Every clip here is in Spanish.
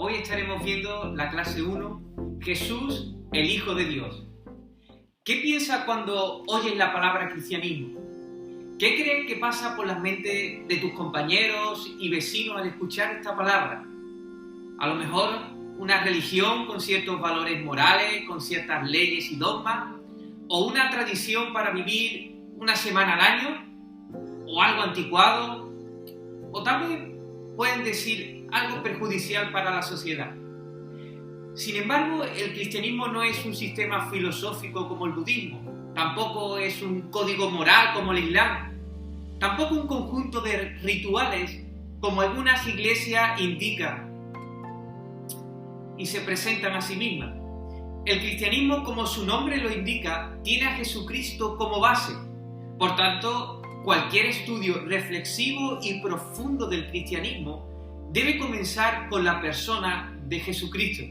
Hoy estaremos viendo la clase 1, Jesús, el Hijo de Dios. ¿Qué piensas cuando oyes la palabra cristianismo? ¿Qué crees que pasa por las mentes de tus compañeros y vecinos al escuchar esta palabra? A lo mejor una religión con ciertos valores morales, con ciertas leyes y dogmas, o una tradición para vivir una semana al año, o algo anticuado, o también pueden decir algo perjudicial para la sociedad. Sin embargo, el cristianismo no es un sistema filosófico como el budismo, tampoco es un código moral como el islam, tampoco un conjunto de rituales como algunas iglesias indican y se presentan a sí mismas. El cristianismo, como su nombre lo indica, tiene a Jesucristo como base. Por tanto, cualquier estudio reflexivo y profundo del cristianismo debe comenzar con la persona de Jesucristo.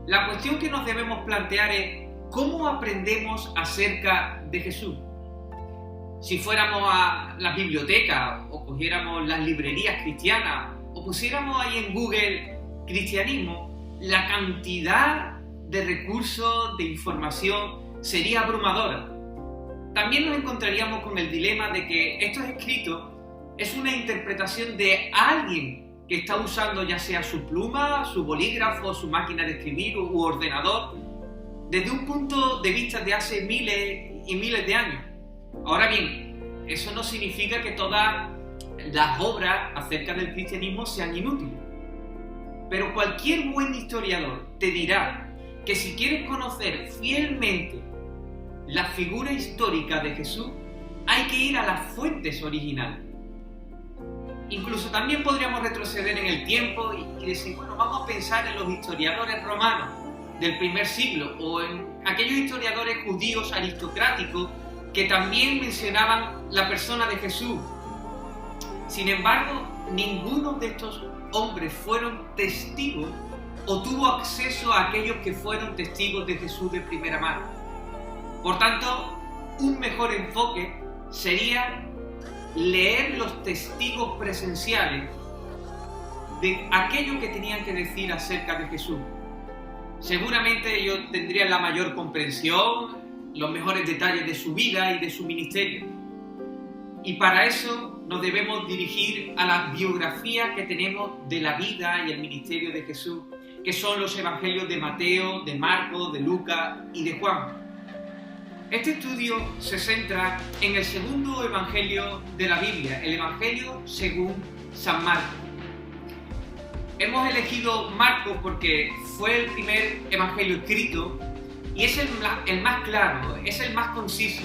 La cuestión que nos debemos plantear es ¿cómo aprendemos acerca de Jesús? Si fuéramos a la biblioteca o cogiéramos las librerías cristianas o pusiéramos ahí en Google cristianismo, la cantidad de recursos, de información sería abrumadora. También nos encontraríamos con el dilema de que estos escritos es una interpretación de alguien que está usando ya sea su pluma, su bolígrafo, su máquina de escribir u ordenador, desde un punto de vista de hace miles y miles de años. Ahora bien, eso no significa que todas las obras acerca del cristianismo sean inútiles. Pero cualquier buen historiador te dirá que si quieres conocer fielmente la figura histórica de Jesús, hay que ir a las fuentes originales. Incluso también podríamos retroceder en el tiempo y decir, bueno, vamos a pensar en los historiadores romanos del primer siglo o en aquellos historiadores judíos aristocráticos que también mencionaban la persona de Jesús. Sin embargo, ninguno de estos hombres fueron testigos o tuvo acceso a aquellos que fueron testigos de Jesús de primera mano. Por tanto, un mejor enfoque sería leer los testigos presenciales de aquello que tenían que decir acerca de Jesús. Seguramente ellos tendrían la mayor comprensión, los mejores detalles de su vida y de su ministerio. Y para eso nos debemos dirigir a las biografías que tenemos de la vida y el ministerio de Jesús, que son los evangelios de Mateo, de Marcos, de Lucas y de Juan. Este estudio se centra en el segundo evangelio de la Biblia, el evangelio según San Marcos. Hemos elegido Marcos porque fue el primer evangelio escrito y es el más claro, es el más conciso.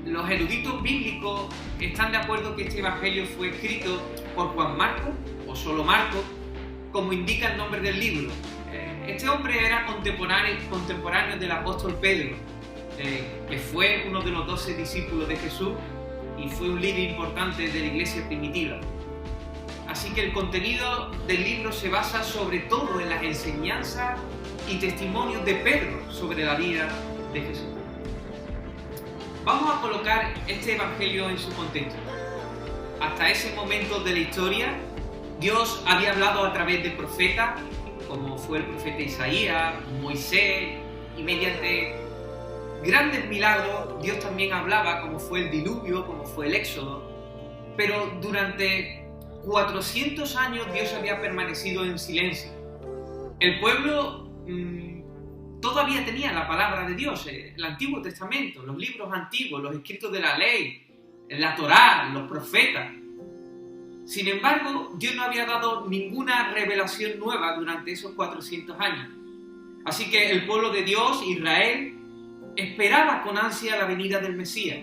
Los eruditos bíblicos están de acuerdo que este evangelio fue escrito por Juan Marcos, o solo Marcos, como indica el nombre del libro. Este hombre era contemporáneo del apóstol Pedro, que fue uno de los 12 discípulos de Jesús y fue un líder importante de la iglesia primitiva. Así que el contenido del libro se basa sobre todo en las enseñanzas y testimonios de Pedro sobre la vida de Jesús. Vamos a colocar este evangelio en su contexto. Hasta ese momento de la historia, Dios había hablado a través de profetas, como fue el profeta Isaías, Moisés, y mediante grandes milagros, Dios también hablaba, como fue el diluvio, como fue el éxodo. Pero durante 400 años Dios había permanecido en silencio. El pueblo todavía tenía la palabra de Dios, el Antiguo Testamento, los libros antiguos, los escritos de la ley, la Torá, los profetas. Sin embargo, Dios no había dado ninguna revelación nueva durante esos 400 años. Así que el pueblo de Dios, Israel, esperaba con ansia la venida del Mesías.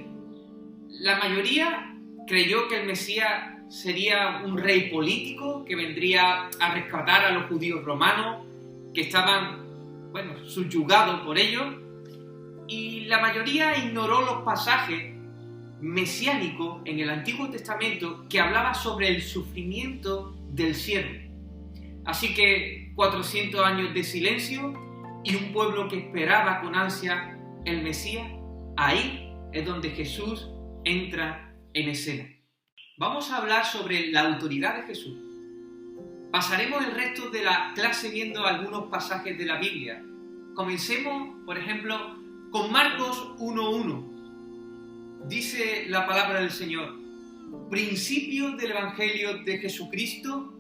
La mayoría creyó que el Mesías sería un rey político que vendría a rescatar a los judíos romanos que estaban, subyugados por ellos, y la mayoría ignoró los pasajes mesiánicos en el Antiguo Testamento que hablaba sobre el sufrimiento del siervo. Así que 400 años de silencio y un pueblo que esperaba con ansia el Mesías, ahí es donde Jesús entra en escena. Vamos a hablar sobre la autoridad de Jesús. Pasaremos el resto de la clase viendo algunos pasajes de la Biblia. Comencemos, por ejemplo, con Marcos 1:1. Dice la palabra del Señor: principio del Evangelio de Jesucristo,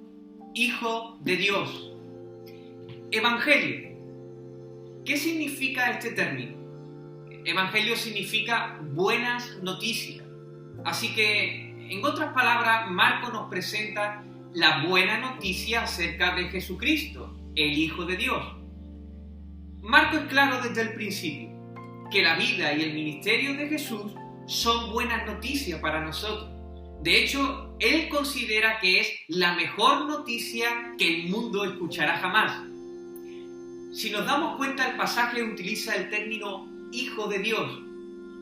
Hijo de Dios. Evangelio. ¿Qué significa este término? Evangelio significa buenas noticias. Así que, en otras palabras, Marcos nos presenta la buena noticia acerca de Jesucristo, el Hijo de Dios. Marcos es claro desde el principio que la vida y el ministerio de Jesús son buenas noticias para nosotros. De hecho, él considera que es la mejor noticia que el mundo escuchará jamás. Si nos damos cuenta, el pasaje utiliza el término Hijo de Dios,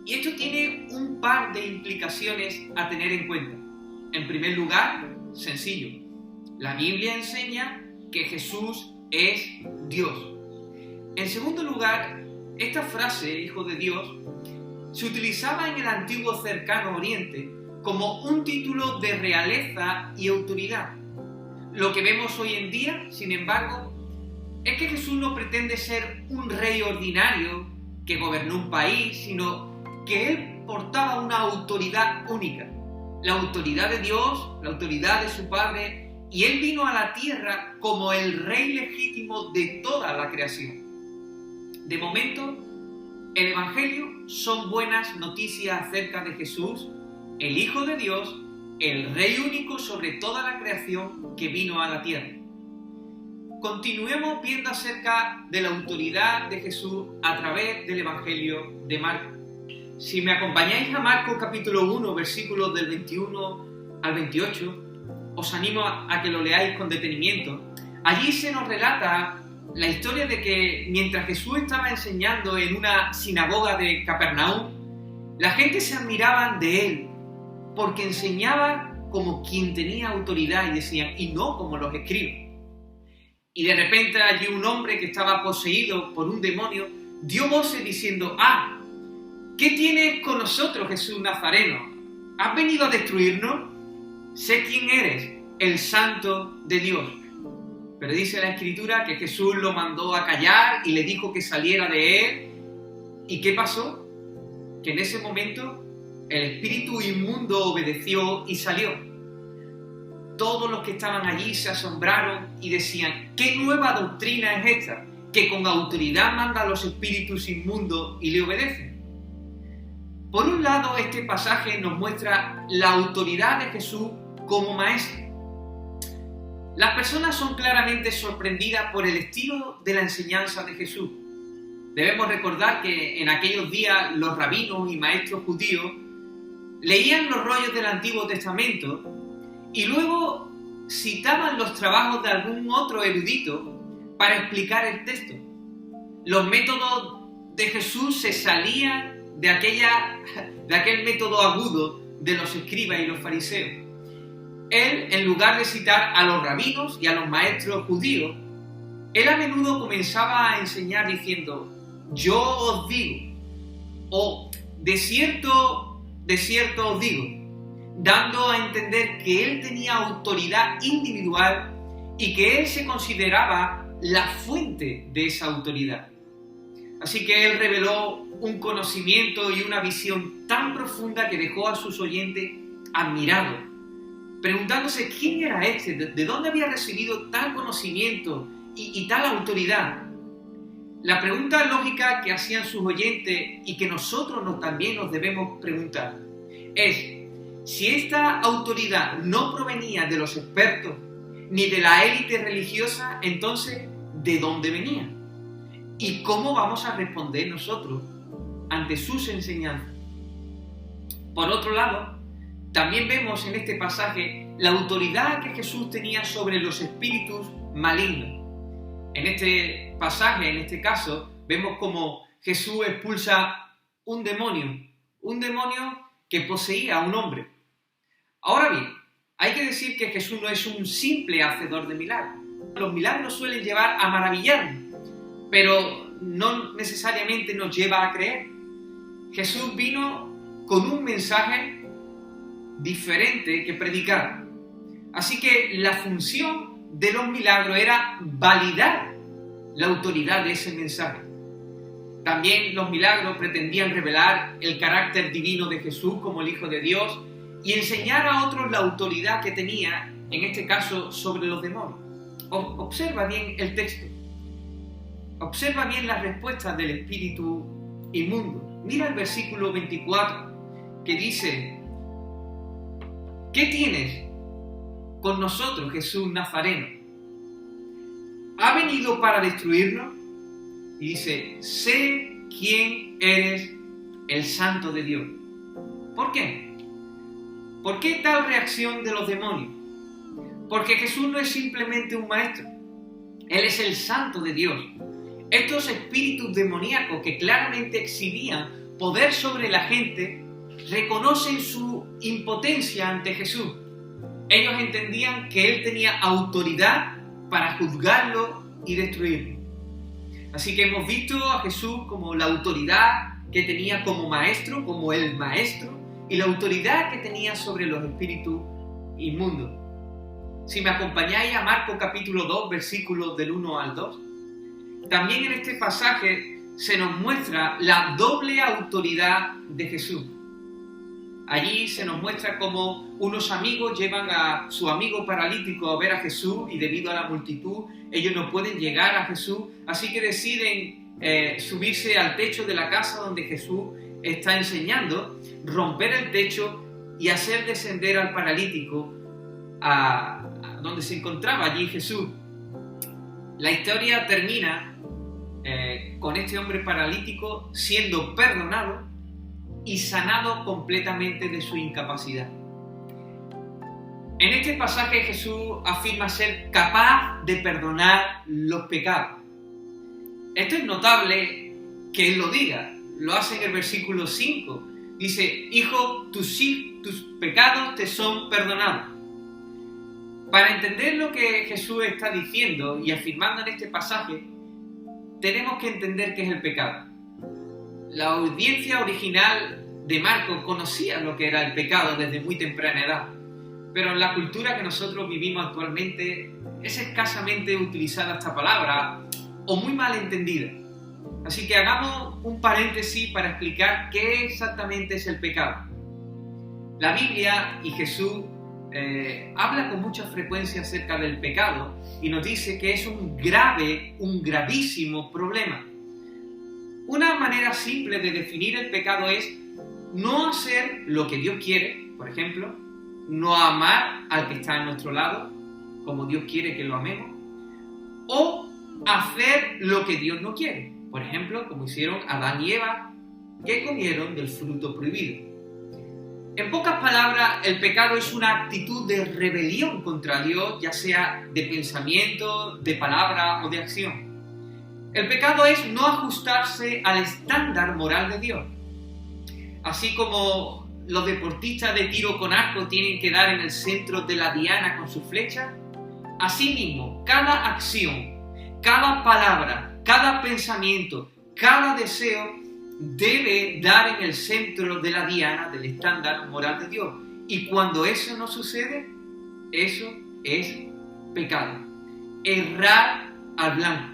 y esto tiene un par de implicaciones a tener en cuenta. En primer lugar, sencillo, la Biblia enseña que Jesús es Dios. En segundo lugar, esta frase, Hijo de Dios, se utilizaba en el antiguo cercano Oriente como un título de realeza y autoridad. Lo que vemos hoy en día, sin embargo, es que Jesús no pretende ser un rey ordinario que gobernó un país, sino que él portaba una autoridad única, la autoridad de Dios, la autoridad de su Padre, y él vino a la tierra como el rey legítimo de toda la creación. De momento, el Evangelio son buenas noticias acerca de Jesús, el Hijo de Dios, el Rey único sobre toda la creación que vino a la tierra. Continuemos viendo acerca de la autoridad de Jesús a través del Evangelio de Marcos. Si me acompañáis a Marcos capítulo 1, versículos del 21 al 28, os animo a que lo leáis con detenimiento. Allí se nos relata la historia de que mientras Jesús estaba enseñando en una sinagoga de Capernaum, la gente se admiraba de él, porque enseñaba como quien tenía autoridad, y decían, y no como los escribas. Y de repente allí un hombre que estaba poseído por un demonio dio voces diciendo: ¡ah! ¿Qué tienes con nosotros, Jesús Nazareno? ¿Has venido a destruirnos? Sé quién eres, el Santo de Dios. Pero dice la Escritura que Jesús lo mandó a callar y le dijo que saliera de él. ¿Y qué pasó? Que en ese momento el espíritu inmundo obedeció y salió. Todos los que estaban allí se asombraron y decían: ¿qué nueva doctrina es esta, que con autoridad manda a los espíritus inmundos y le obedecen? Por un lado, este pasaje nos muestra la autoridad de Jesús como maestro. Las personas son claramente sorprendidas por el estilo de la enseñanza de Jesús. Debemos recordar que en aquellos días los rabinos y maestros judíos leían los rollos del Antiguo Testamento y luego citaban los trabajos de algún otro erudito para explicar el texto. Los métodos de Jesús se salían de aquel método agudo de los escribas y los fariseos. Él, en lugar de citar a los rabinos y a los maestros judíos, él a menudo comenzaba a enseñar diciendo: yo os digo, o de cierto os digo, dando a entender que él tenía autoridad individual y que él se consideraba la fuente de esa autoridad. Así que él reveló un conocimiento y una visión tan profunda que dejó a sus oyentes admirados, preguntándose quién era este, de dónde había recibido tal conocimiento y tal autoridad. La pregunta lógica que hacían sus oyentes y que nosotros también nos debemos preguntar es: si esta autoridad no provenía de los expertos ni de la élite religiosa, entonces, ¿de dónde venía? ¿Y cómo vamos a responder nosotros ante sus enseñanzas? Por otro lado, también vemos en este pasaje la autoridad que Jesús tenía sobre los espíritus malignos. En este pasaje, en este caso, vemos cómo Jesús expulsa un demonio que poseía a un hombre. Ahora bien, hay que decir que Jesús no es un simple hacedor de milagros. Los milagros suelen llevar a maravillarnos, pero no necesariamente nos lleva a creer. Jesús vino con un mensaje diferente que predicar. Así que la función de los milagros era validar la autoridad de ese mensaje. También los milagros pretendían revelar el carácter divino de Jesús como el Hijo de Dios y enseñar a otros la autoridad que tenía, en este caso, sobre los demonios. Observa bien el texto. Observa bien las respuestas del espíritu inmundo. Mira el versículo 24, que dice: ¿qué tienes con nosotros, Jesús Nazareno? ¿Ha venido para destruirnos? Y dice: sé quién eres, el Santo de Dios. ¿Por qué? ¿Por qué tal reacción de los demonios? Porque Jesús no es simplemente un maestro. Él es el Santo de Dios. Estos espíritus demoníacos que claramente exhibían poder sobre la gente, reconocen su impotencia ante Jesús. Ellos entendían que Él tenía autoridad para juzgarlo y destruirlo. Así que hemos visto a Jesús como la autoridad que tenía como maestro, como el maestro, y la autoridad que tenía sobre los espíritus inmundos. Si me acompañáis a Marcos capítulo 2, versículos del 1 al 2, también en este pasaje se nos muestra la doble autoridad de Jesús. Allí se nos muestra cómo unos amigos llevan a su amigo paralítico a ver a Jesús y debido a la multitud ellos no pueden llegar a Jesús, así que deciden subirse al techo de la casa donde Jesús está enseñando, romper el techo y hacer descender al paralítico a donde se encontraba allí Jesús. La historia termina con este hombre paralítico siendo perdonado y sanado completamente de su incapacidad. En este pasaje Jesús afirma ser capaz de perdonar los pecados. Esto es notable que Él lo diga. Lo hace en el versículo 5. Dice: hijo, tus pecados te son perdonados. Para entender lo que Jesús está diciendo y afirmando en este pasaje, tenemos que entender qué es el pecado. La audiencia original de Marcos conocía lo que era el pecado desde muy temprana edad, pero en la cultura que nosotros vivimos actualmente es escasamente utilizada esta palabra o muy mal entendida. Así que hagamos un paréntesis para explicar qué exactamente es el pecado. La Biblia y Jesús habla con mucha frecuencia acerca del pecado y nos dice que es un gravísimo problema. Una manera simple de definir el pecado es no hacer lo que Dios quiere, por ejemplo, no amar al que está a nuestro lado, como Dios quiere que lo amemos, o hacer lo que Dios no quiere, por ejemplo, como hicieron Adán y Eva, que comieron del fruto prohibido. En pocas palabras, el pecado es una actitud de rebelión contra Dios, ya sea de pensamiento, de palabra o de acción. El pecado es no ajustarse al estándar moral de Dios. Así como los deportistas de tiro con arco tienen que dar en el centro de la diana con su flecha, asimismo, cada acción, cada palabra, cada pensamiento, cada deseo debe dar en el centro de la diana del estándar moral de Dios. Y cuando eso no sucede, eso es pecado. Errar al blanco.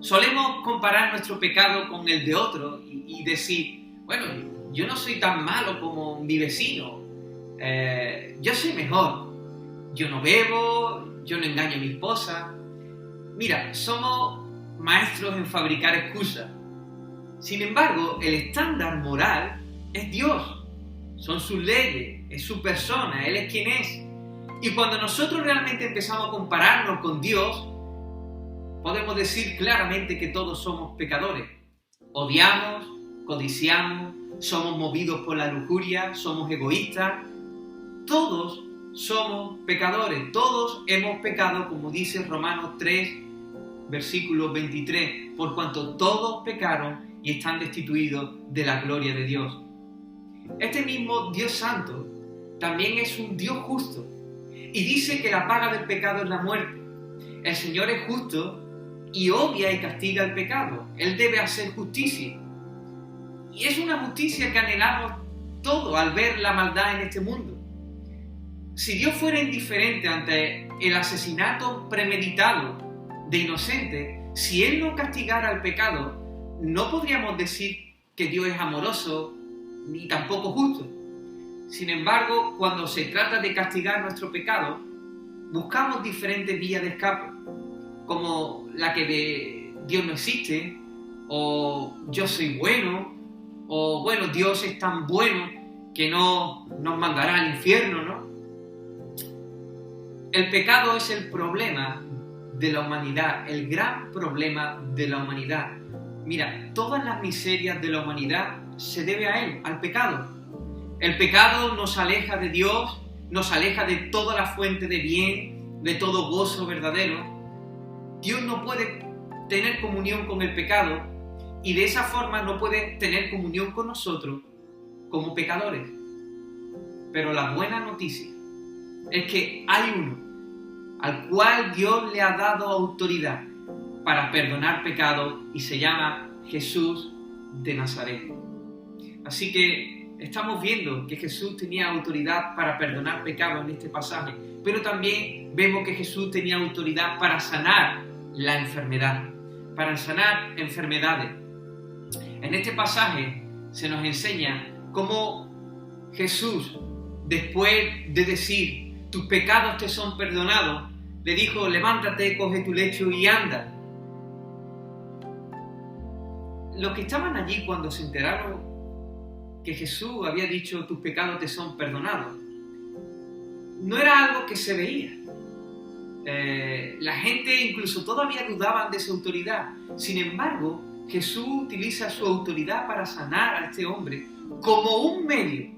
Solemos comparar nuestro pecado con el de otro y decir: bueno, yo no soy tan malo como mi vecino, yo soy mejor, yo no bebo, yo no engaño a mi esposa. Mira, somos maestros en fabricar excusas. Sin embargo, el estándar moral es Dios, son sus leyes, es su persona, Él es quien es. Y cuando nosotros realmente empezamos a compararnos con Dios, podemos decir claramente que todos somos pecadores. Odiamos, codiciamos, somos movidos por la lujuria, somos egoístas. Todos somos pecadores, todos hemos pecado, como dice Romanos 3, versículo 23, por cuanto todos pecaron y están destituidos de la gloria de Dios. Este mismo Dios Santo también es un Dios justo y dice que la paga del pecado es la muerte. El Señor es justo y odia y castiga el pecado. Él debe hacer justicia. Y es una justicia que anhelamos todos al ver la maldad en este mundo. Si Dios fuera indiferente ante el asesinato premeditado de inocentes, si Él no castigara el pecado, no podríamos decir que Dios es amoroso ni tampoco justo. Sin embargo, cuando se trata de castigar nuestro pecado, buscamos diferentes vías de escape, como la que de Dios no existe, o yo soy bueno, o bueno, Dios es tan bueno que no nos mandará al infierno, ¿no? El pecado es el problema de la humanidad, el gran problema de la humanidad. Mira, todas las miserias de la humanidad se debe a él, al pecado. El pecado nos aleja de Dios, nos aleja de toda la fuente de bien, de todo gozo verdadero. Dios no puede tener comunión con el pecado y de esa forma no puede tener comunión con nosotros como pecadores. Pero la buena noticia es que hay uno al cual Dios le ha dado autoridad para perdonar pecados y se llama Jesús de Nazaret. Así que estamos viendo que Jesús tenía autoridad para perdonar pecados en este pasaje, pero también vemos que Jesús tenía autoridad para sanar la enfermedad, para sanar enfermedades. En este pasaje se nos enseña cómo Jesús, después de decir tus pecados te son perdonados, le dijo, levántate, coge tu lecho y anda. Los que estaban allí cuando se enteraron que Jesús había dicho tus pecados te son perdonados, no era algo que se veía. La gente incluso todavía dudaban de su autoridad. Sin embargo, Jesús utiliza su autoridad para sanar a este hombre como un medio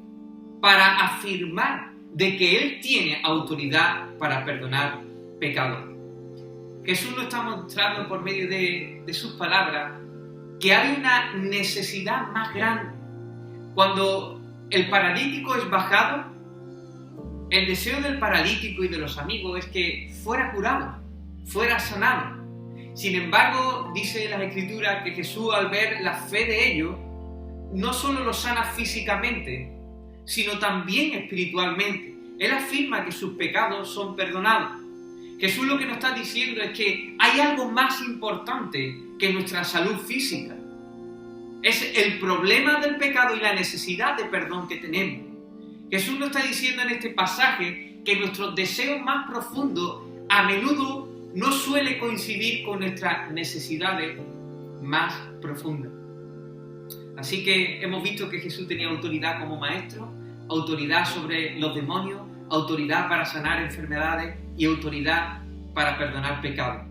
para afirmar de que Él tiene autoridad para perdonar pecados. Jesús nos está mostrando por medio de sus palabras que hay una necesidad más grande. Cuando el paralítico es bajado, el deseo del paralítico y de los amigos es que fuera curado, fuera sanado. Sin embargo, dice la Escritura que Jesús, al ver la fe de ellos, no solo los sana físicamente, sino también espiritualmente. Él afirma que sus pecados son perdonados. Jesús lo que nos está diciendo es que hay algo más importante que nuestra salud física. Es el problema del pecado y la necesidad de perdón que tenemos. Jesús nos está diciendo en este pasaje que nuestros deseos más profundos a menudo no suele coincidir con nuestras necesidades más profundas. Así que hemos visto que Jesús tenía autoridad como maestro, autoridad sobre los demonios, autoridad para sanar enfermedades y autoridad para perdonar pecados.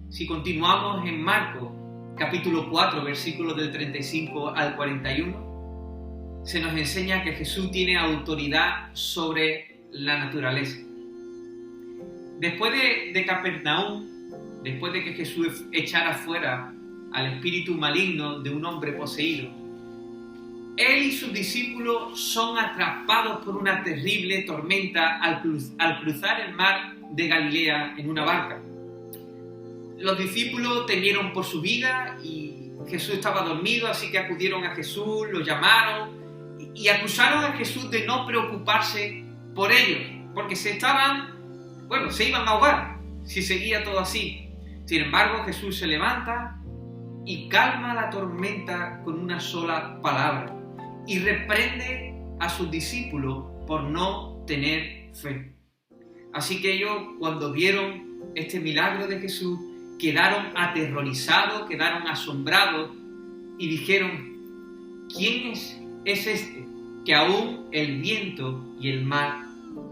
Si continuamos en Marcos, capítulo 4, versículos del 35 al 41, se nos enseña que Jesús tiene autoridad sobre la naturaleza. Después de Capernaum, después de que Jesús echara fuera al espíritu maligno de un hombre poseído, Él y sus discípulos son atrapados por una terrible tormenta al cruzar el mar de Galilea en una barca. Los discípulos temieron por su vida y Jesús estaba dormido, así que acudieron a Jesús, lo llamaron y acusaron a Jesús de no preocuparse por ellos, porque se iban a ahogar si seguía todo así. Sin embargo, Jesús se levanta y calma la tormenta con una sola palabra y reprende a sus discípulos por no tener fe. Así que ellos, cuando vieron este milagro de Jesús, quedaron aterrorizados, quedaron asombrados y dijeron, ¿quién es este que aún el viento y el mar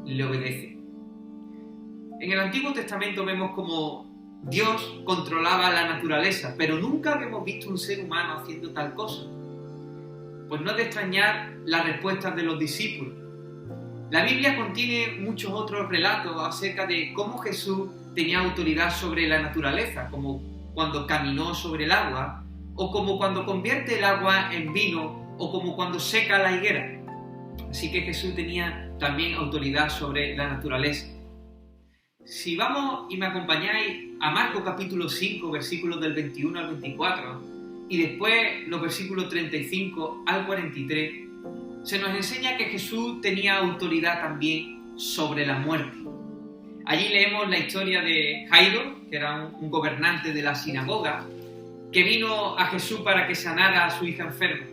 le obedecen? En el Antiguo Testamento vemos cómo Dios controlaba la naturaleza, pero nunca habíamos visto un ser humano haciendo tal cosa. Pues no es de extrañar las respuestas de los discípulos. La Biblia contiene muchos otros relatos acerca de cómo Jesús tenía autoridad sobre la naturaleza, como cuando caminó sobre el agua, o como cuando convierte el agua en vino, o como cuando seca la higuera. Así que Jesús tenía también autoridad sobre la naturaleza. Si vamos y me acompañáis a Marcos capítulo 5, versículos del 21 al 24, y después los versículos 35 al 43, se nos enseña que Jesús tenía autoridad también sobre la muerte. Allí leemos la historia de Jairo, que era un gobernante de la sinagoga, que vino a Jesús para que sanara a su hija enferma.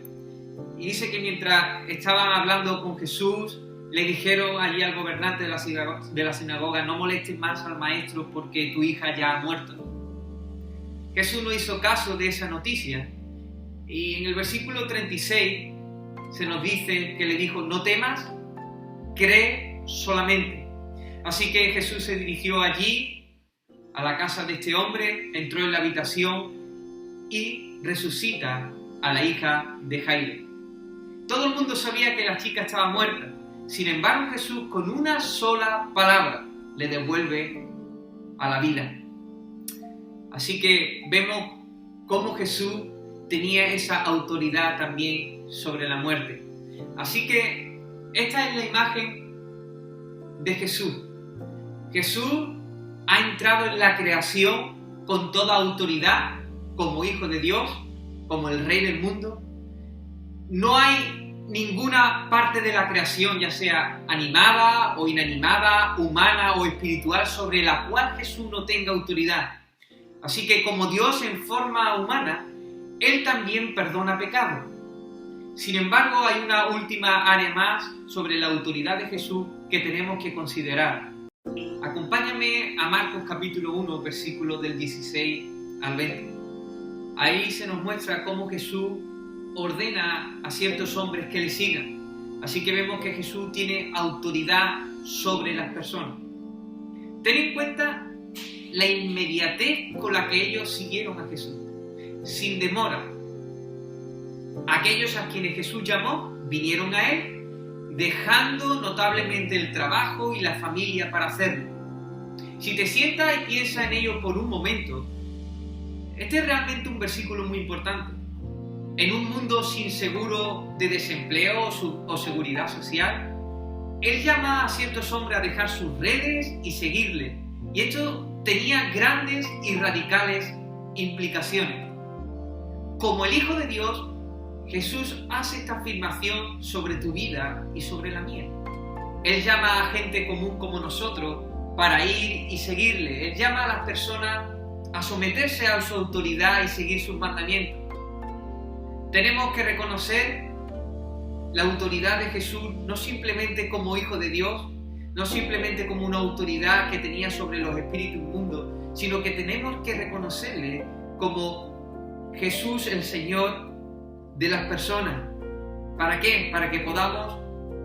Y dice que mientras estaban hablando con Jesús, le dijeron allí al gobernante de la sinagoga: no molestes más al maestro porque tu hija ya ha muerto. Jesús no hizo caso de esa noticia. Y en el versículo 36 se nos dice que le dijo: no temas, cree solamente. Así que Jesús se dirigió allí, a la casa de este hombre, entró en la habitación y resucita a la hija de Jairo. Todo el mundo sabía que la chica estaba muerta. Sin embargo, Jesús, con una sola palabra, le devuelve a la vida. Así que vemos cómo Jesús tenía esa autoridad también sobre la muerte. Así que esta es la imagen de Jesús. Jesús ha entrado en la creación con toda autoridad, como Hijo de Dios, como el Rey del mundo. No hay ninguna parte de la creación, ya sea animada o inanimada, humana o espiritual, sobre la cual Jesús no tenga autoridad. Así que como Dios en forma humana, Él también perdona pecados. Sin embargo, hay una última área más sobre la autoridad de Jesús que tenemos que considerar. Acompáñame a Marcos capítulo 1, versículos del 16 al 20. Ahí se nos muestra cómo Jesús ordena a ciertos hombres que le sigan. Así que vemos que Jesús tiene autoridad sobre las personas. Ten en cuenta la inmediatez con la que ellos siguieron a Jesús, sin demora. Aquellos a quienes Jesús llamó vinieron a Él, dejando notablemente el trabajo y la familia para hacerlo. Si te sientas y piensas en ello por un momento, este es realmente un versículo muy importante. En un mundo sin seguro de desempleo o seguridad social, Él llama a ciertos hombres a dejar sus redes y seguirle. Y esto tenía grandes y radicales implicaciones. Como el Hijo de Dios, Jesús hace esta afirmación sobre tu vida y sobre la mía. Él llama a gente común como nosotros para ir y seguirle. Él llama a las personas a someterse a su autoridad y seguir sus mandamientos. Tenemos que reconocer la autoridad de Jesús no simplemente como Hijo de Dios, no simplemente como una autoridad que tenía sobre los espíritus inmundos, sino que tenemos que reconocerle como Jesús el Señor de las personas. ¿Para qué? Para que podamos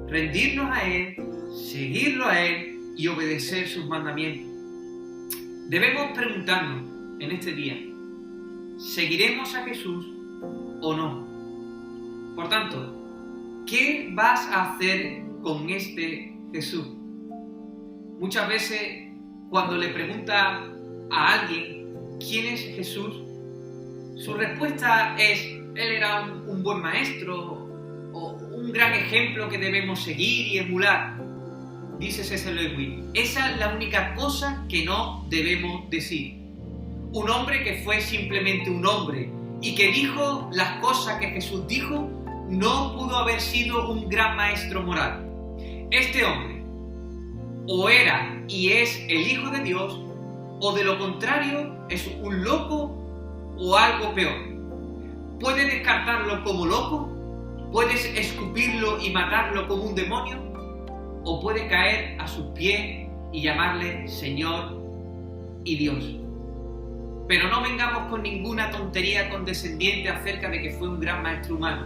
rendirnos a Él, seguirlo a Él y obedecer sus mandamientos. Debemos preguntarnos en este día: ¿seguiremos a Jesús o no? Por tanto, ¿qué vas a hacer con este Jesús? Muchas veces, cuando le pregunta a alguien quién es Jesús, su respuesta es: Él era un buen maestro o un gran ejemplo que debemos seguir y emular. Dice C.S. Lewis: esa es la única cosa que no debemos decir. Un hombre que fue simplemente un hombre y que dijo las cosas que Jesús dijo no pudo haber sido un gran maestro moral. Este hombre o era y es el Hijo de Dios, o de lo contrario es un loco o algo peor. Puedes descartarlo como loco, puedes escupirlo y matarlo como un demonio, o puedes caer a sus pies y llamarle Señor y Dios. Pero no vengamos con ninguna tontería condescendiente acerca de que fue un gran maestro humano.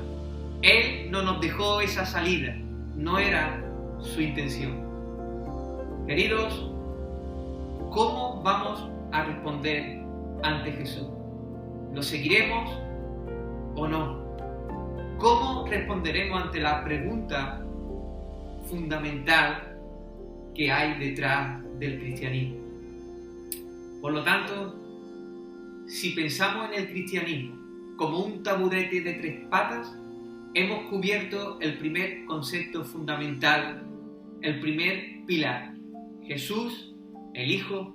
Él no nos dejó esa salida, no era su intención. Queridos, ¿cómo vamos a responder ante Jesús? ¿Lo seguiremos o no? ¿Cómo responderemos ante la pregunta fundamental que hay detrás del cristianismo? Por lo tanto, si pensamos en el cristianismo como un taburete de 3 patas, hemos cubierto el primer concepto fundamental, el primer pilar: Jesús, el Hijo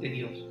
de Dios.